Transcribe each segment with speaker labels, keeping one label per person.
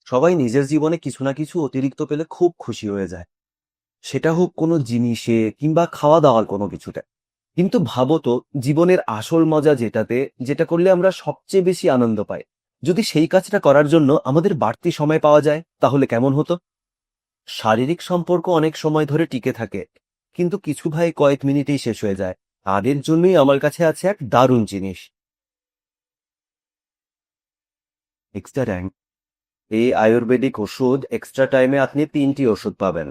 Speaker 1: সবাই নিজের জীবনে কিছু না কিছু অতিরিক্ত পেলে খুব খুশি হয়ে যায়। সেটা হোক কোনো জিনিসে কিংবা খাওয়া দাওয়ার কোনো কিছুতে। কিন্তু ভাবো তো, জীবনের আসল মজা যেটাতে, যেটা করলে আমরা সবচেয়ে বেশি আনন্দ পাই, যদি সেই কাজটা করার জন্য আমাদের বাড়তি সময় পাওয়া যায় তাহলে কেমন হতো? শারীরিক সম্পর্ক অনেক সময় ধরে টিকে থাকে, কিন্তু কিছু ভাই কয়েক মিনিটেই শেষ হয়ে যায়। তাদের জন্যই আমার কাছে আছে এক দারুণ জিনিস, এক্সট্রা টাইম। এই আয়ুর্বেদিক ওষুধ এক্সট্রা টাইমে আপনি 3টি ওষুধ পাবেন।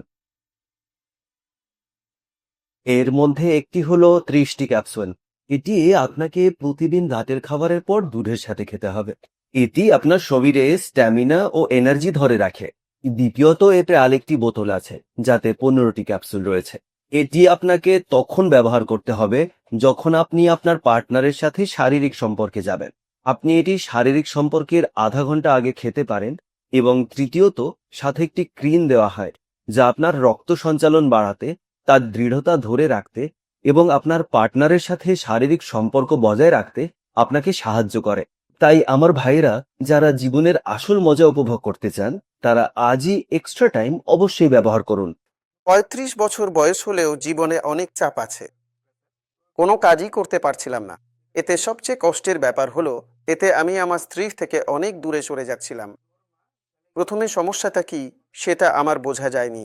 Speaker 1: এর মধ্যে একটি হলো 30টি ক্যাপসুল। এটি আপনাকে প্রতিদিন রাতের খাবারের পর দুধের সাথে খেতে হবে। এটি আপনার শরীরে স্ট্যামিনা ও এনার্জি ধরে রাখে। দ্বিতীয়ত, এতে আরেকটি বোতল আছে যাতে 15টি ক্যাপসুল রয়েছে। এটি আপনাকে তখন ব্যবহার করতে হবে যখন আপনি আপনার পার্টনারের সাথে শারীরিক সম্পর্কে যাবেন। আপনি এটি শারীরিক সম্পর্কের আধা ঘন্টা আগে খেতে পারেন। এবং তৃতীয়ত, সাথে একটি ক্রিম দেওয়া হয় যা আপনার রক্ত সঞ্চালন বাড়াতে, তার দৃঢ়তা ধরে রাখতে এবং আপনার পার্টনারের সাথে শারীরিক সম্পর্ক বজায় রাখতে আপনাকে সাহায্য করে। তাই আমার ভাইরা, যারা জীবনের আসল মজা উপভোগ করতে চান, তারা আজই এক্সট্রা টাইম অবশ্যই ব্যবহার করুন।
Speaker 2: 35 বছর বয়স হলেও জীবনে অনেক চাপ আছে, কোনো কাজই করতে পারছিলাম না। এতে সবচেয়ে কষ্টের ব্যাপার হলো, এতে আমি আমার স্ত্রীর থেকে অনেক দূরে সরে যাচ্ছিলাম। প্রথমে সমস্যাটা কি সেটা আমার বোঝা যায়নি।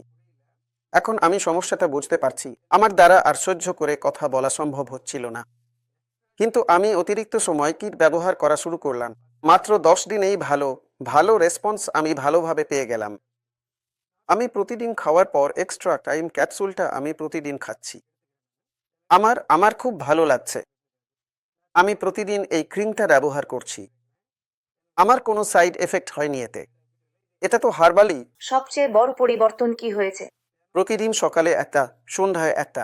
Speaker 2: এখন আমি সমস্যাটা বুঝতে পারছি। আমার দ্বারা আর সহ্য করে কথা বলা সম্ভব হচ্ছিল না। কিন্তু আমি অতিরিক্ত সময় কিট ব্যবহার করা শুরু করলাম। মাত্র 10 দিনেই ভালো ভালো রেসপন্স আমি ভালোভাবে পেয়ে গেলাম। আমি প্রতিদিন খাওয়ার পর এক্সট্রা টাইম ক্যাপসুলটা আমি প্রতিদিন খাচ্ছি। আমার আমার খুব ভালো লাগছে। আমি প্রতিদিন এই ক্রিমটা ব্যবহার করছি। আমার কোনো সাইড এফেক্ট হয়নি এতে। এটা তো হার্বালি।
Speaker 3: সবচেয়ে বড় পরিবর্তন কি হয়েছে?
Speaker 2: প্রতিদিন সকালে একটা, সন্ধ্যায় একটা।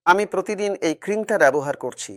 Speaker 2: আমি প্রতিদিন এই ক্রিমটা ব্যবহার করছি।